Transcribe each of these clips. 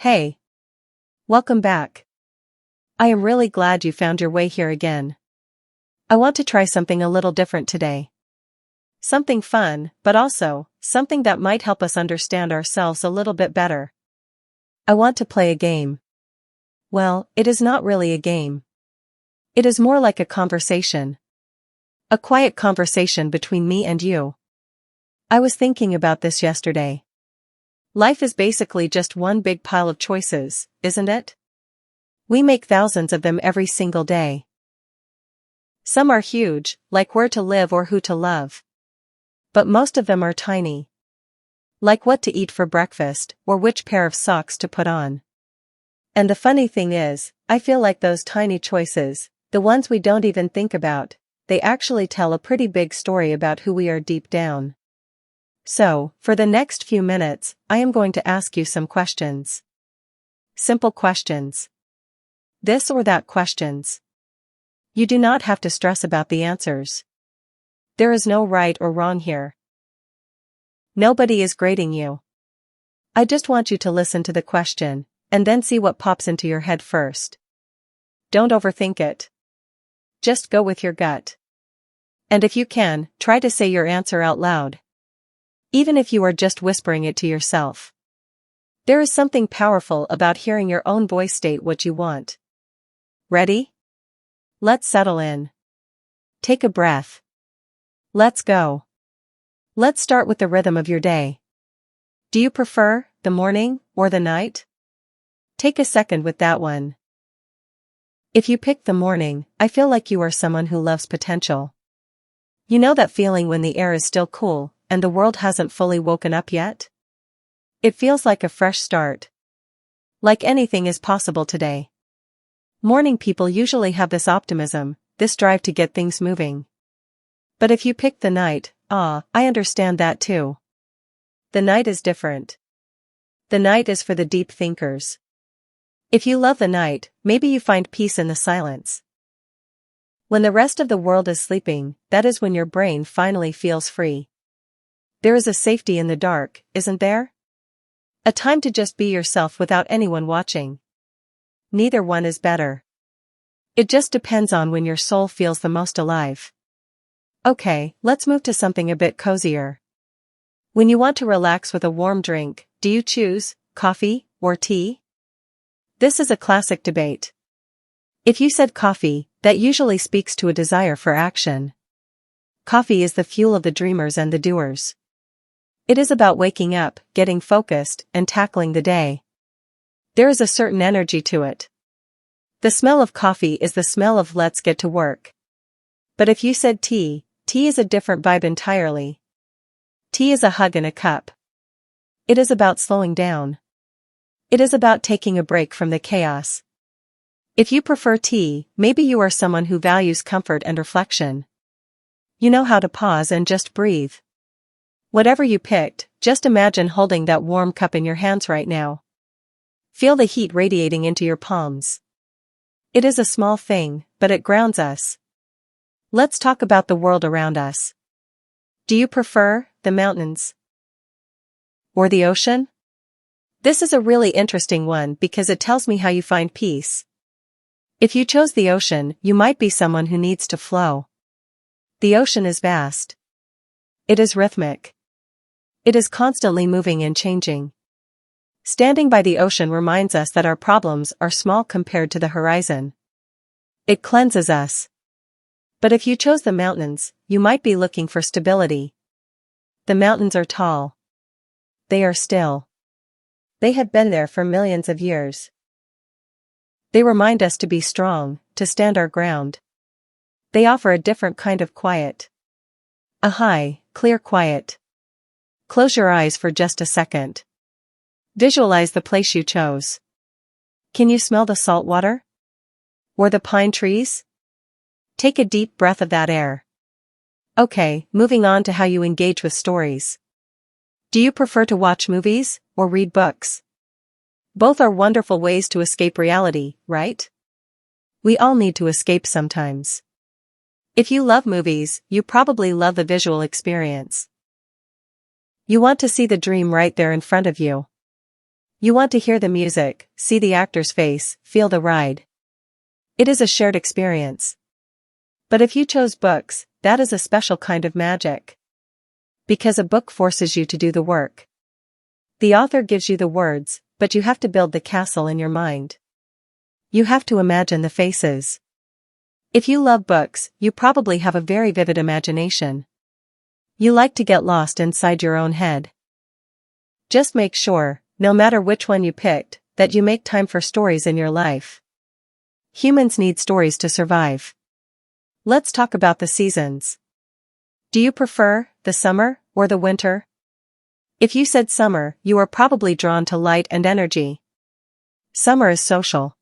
Hey, welcome back. I am really glad you found your way here again. I want to try something a little different today. Something fun, but also, something that might help us understand ourselves a little bit better. I want to play a game. Well, it is not really a game. It is more like a conversation. A quiet conversation between me and you. I was thinking about this yesterday. Life is basically just one big pile of choices, isn't it? We make thousands of them every single day. Some are huge, like where to live or who to love. But most of them are tiny. Like what to eat for breakfast, or which pair of socks to put on. And the funny thing is, I feel like those tiny choices, the ones we don't even think about, they actually tell a pretty big story about who we are deep down. So, for the next few minutes, I am going to ask you some questions. Simple questions. This or that questions. You do not have to stress about the answers. There is no right or wrong here. Nobody is grading you. I just want you to listen to the question, and then see what pops into your head first. Don't overthink it. Just go with your gut. And if you can, try to say your answer out loud. Even if you are just whispering it to yourself. There is something powerful about hearing your own voice state what you want. Ready? Let's settle in. Take a breath. Let's go. Let's start with the rhythm of your day. Do you prefer the morning or the night? Take a second with that one. If you pick the morning, I feel like you are someone who loves potential. You know that feeling when the air is still cool, and the world hasn't fully woken up yet? It feels like a fresh start. Like anything is possible today. Morning people usually have this optimism, this drive to get things moving. But if you pick the night, I understand that too. The night is different. The night is for the deep thinkers. If you love the night, maybe you find peace in the silence. When the rest of the world is sleeping, that is when your brain finally feels free. There is a safety in the dark, isn't there? A time to just be yourself without anyone watching. Neither one is better. It just depends on when your soul feels the most alive. Okay, let's move to something a bit cozier. When you want to relax with a warm drink, do you choose coffee or tea? This is a classic debate. If you said coffee, that usually speaks to a desire for action. Coffee is the fuel of the dreamers and the doers. It is about waking up, getting focused, and tackling the day. There is a certain energy to it. The smell of coffee is the smell of let's get to work. But if you said tea, tea is a different vibe entirely. Tea is a hug in a cup. It is about slowing down. It is about taking a break from the chaos. If you prefer tea, maybe you are someone who values comfort and reflection. You know how to pause and just breathe. Whatever you picked, just imagine holding that warm cup in your hands right now. Feel the heat radiating into your palms. It is a small thing, but it grounds us. Let's talk about the world around us. Do you prefer the mountains or the ocean? This is a really interesting one because it tells me how you find peace. If you chose the ocean, you might be someone who needs to flow. The ocean is vast. It is rhythmic. It is constantly moving and changing. Standing by the ocean reminds us that our problems are small compared to the horizon. It cleanses us. But if you chose the mountains, you might be looking for stability. The mountains are tall. They are still. They have been there for millions of years. They remind us to be strong, to stand our ground. They offer a different kind of quiet. A high, clear quiet. Close your eyes for just a second. Visualize the place you chose. Can you smell the salt water? Or the pine trees? Take a deep breath of that air. Okay, moving on to how you engage with stories. Do you prefer to watch movies or read books? Both are wonderful ways to escape reality, right? We all need to escape sometimes. If you love movies, you probably love the visual experience. You want to see the dream right there in front of you. You want to hear the music, see the actor's face, feel the ride. It is a shared experience. But if you chose books, that is a special kind of magic. Because a book forces you to do the work. The author gives you the words, but you have to build the castle in your mind. You have to imagine the faces. If you love books, you probably have a very vivid imagination. You like to get lost inside your own head. Just make sure, no matter which one you picked, that you make time for stories in your life. Humans need stories to survive. Let's talk about the seasons. Do you prefer the summer or the winter? If you said summer, you are probably drawn to light and energy. Summer is social.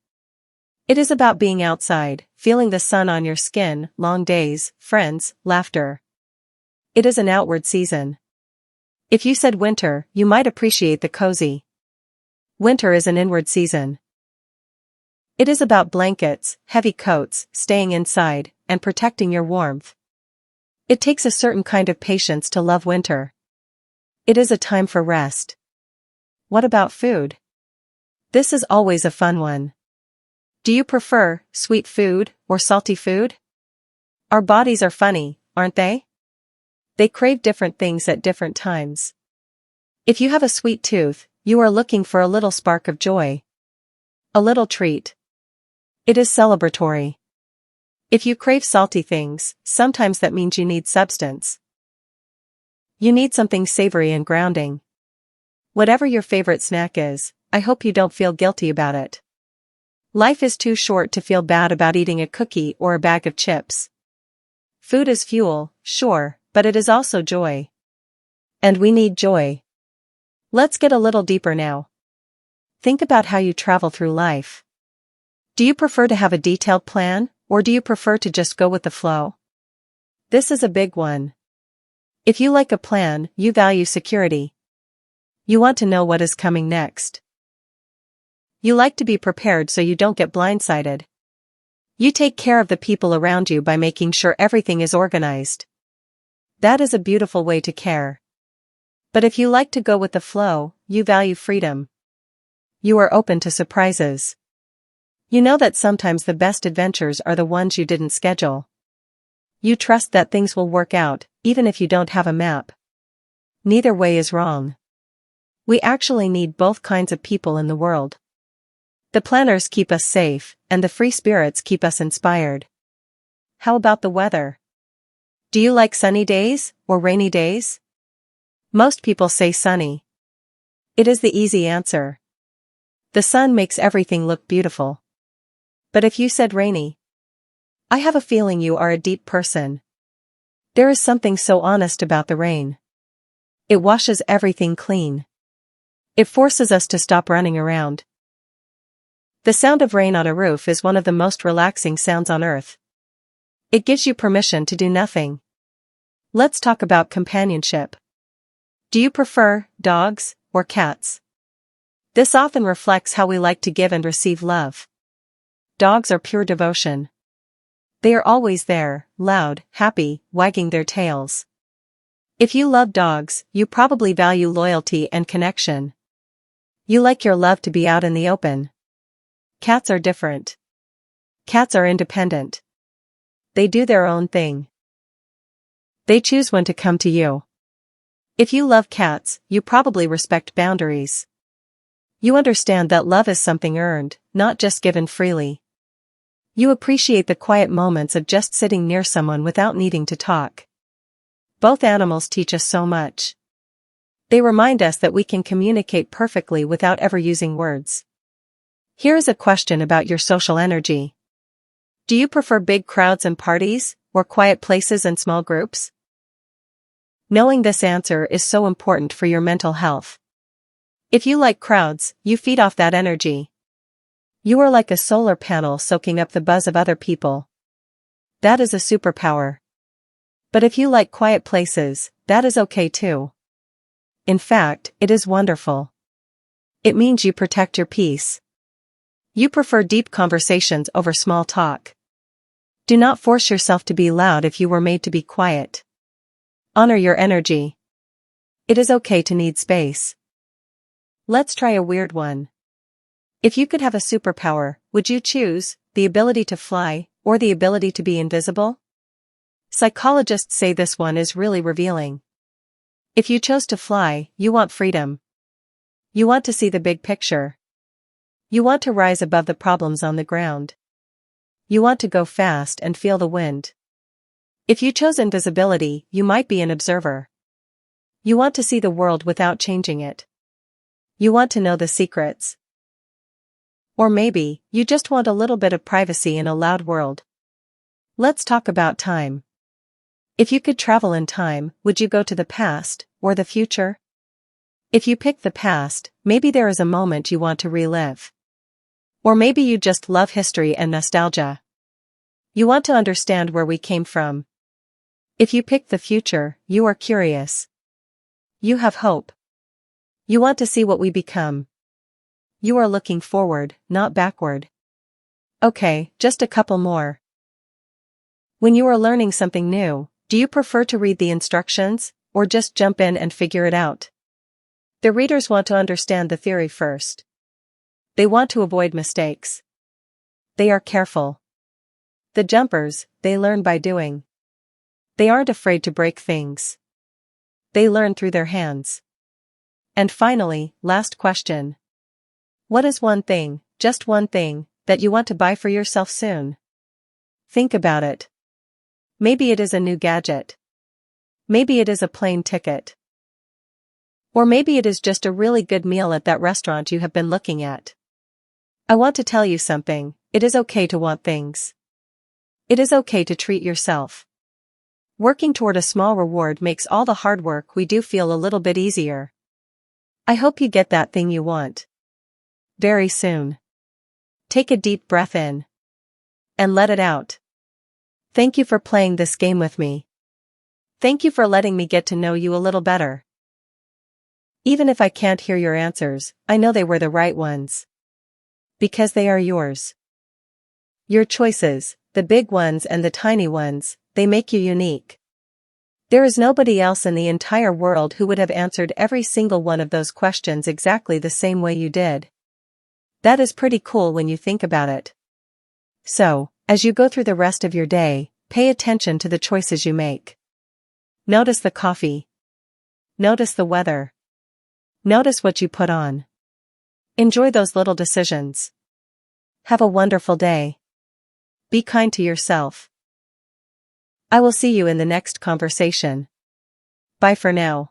It is about being outside, feeling the sun on your skin, long days, friends, laughter. It is an outward season. If you said winter, you might appreciate the cozy. Winter is an inward season. It is about blankets, heavy coats, staying inside, and protecting your warmth. It takes a certain kind of patience to love winter. It is a time for rest. What about food? This is always a fun one. Do you prefer sweet food or salty food? Our bodies are funny, aren't they? They crave different things at different times. If you have a sweet tooth, you are looking for a little spark of joy. A little treat. It is celebratory. If you crave salty things, sometimes that means you need substance. You need something savory and grounding. Whatever your favorite snack is, I hope you don't feel guilty about it. Life is too short to feel bad about eating a cookie or a bag of chips. Food is fuel, sure, but it is also joy. And we need joy. Let's get a little deeper now. Think about how you travel through life. Do you prefer to have a detailed plan, or do you prefer to just go with the flow? This is a big one. If you like a plan, you value security. You want to know what is coming next. You like to be prepared so you don't get blindsided. You take care of the people around you by making sure everything is organized. That is a beautiful way to care. But if you like to go with the flow, you value freedom. You are open to surprises. You know that sometimes the best adventures are the ones you didn't schedule. You trust that things will work out, even if you don't have a map. Neither way is wrong. We actually need both kinds of people in the world. The planners keep us safe, and the free spirits keep us inspired. How about the weather? Do you like sunny days, or rainy days? Most people say sunny. It is the easy answer. The sun makes everything look beautiful. But if you said rainy, I have a feeling you are a deep person. There is something so honest about the rain. It washes everything clean. It forces us to stop running around. The sound of rain on a roof is one of the most relaxing sounds on earth. It gives you permission to do nothing. Let's talk about companionship. Do you prefer dogs or cats? This often reflects how we like to give and receive love. Dogs are pure devotion. They are always there, loud, happy, wagging their tails. If you love dogs, you probably value loyalty and connection. You like your love to be out in the open. Cats are different. Cats are independent. They do their own thing. They choose when to come to you. If you love cats, you probably respect boundaries. You understand that love is something earned, not just given freely. You appreciate the quiet moments of just sitting near someone without needing to talk. Both animals teach us so much. They remind us that we can communicate perfectly without ever using words. Here is a question about your social energy. Do you prefer big crowds and parties, or quiet places and small groups? Knowing this answer is so important for your mental health. If you like crowds, you feed off that energy. You are like a solar panel soaking up the buzz of other people. That is a superpower. But if you like quiet places, that is okay too. In fact, it is wonderful. It means you protect your peace. You prefer deep conversations over small talk. Do not force yourself to be loud if you were made to be quiet. Honor your energy. It is okay to need space. Let's try a weird one. If you could have a superpower, would you choose the ability to fly or the ability to be invisible? Psychologists say this one is really revealing. If you chose to fly, you want freedom. You want to see the big picture. You want to rise above the problems on the ground. You want to go fast and feel the wind. If you chose invisibility, you might be an observer. You want to see the world without changing it. You want to know the secrets. Or maybe, you just want a little bit of privacy in a loud world. Let's talk about time. If you could travel in time, would you go to the past, or the future? If you pick the past, maybe there is a moment you want to relive. Or maybe you just love history and nostalgia. You want to understand where we came from. If you pick the future, you are curious. You have hope. You want to see what we become. You are looking forward, not backward. Okay, just a couple more. When you are learning something new, do you prefer to read the instructions, or just jump in and figure it out? The readers want to understand the theory first. They want to avoid mistakes. They are careful. The jumpers, they learn by doing. They aren't afraid to break things. They learn through their hands. And finally, last question. What is one thing, just one thing, that you want to buy for yourself soon? Think about it. Maybe it is a new gadget. Maybe it is a plane ticket. Or maybe it is just a really good meal at that restaurant you have been looking at. I want to tell you something, it is okay to want things. It is okay to treat yourself. Working toward a small reward makes all the hard work we do feel a little bit easier. I hope you get that thing you want. Very soon. Take a deep breath in. And let it out. Thank you for playing this game with me. Thank you for letting me get to know you a little better. Even if I can't hear your answers, I know they were the right ones. Because they are yours. Your choices, the big ones and the tiny ones, they make you unique. There is nobody else in the entire world who would have answered every single one of those questions exactly the same way you did. That is pretty cool when you think about it. So, as you go through the rest of your day, pay attention to the choices you make. Notice the coffee. Notice the weather. Notice what you put on. Enjoy those little decisions. Have a wonderful day. Be kind to yourself. I will see you in the next conversation. Bye for now.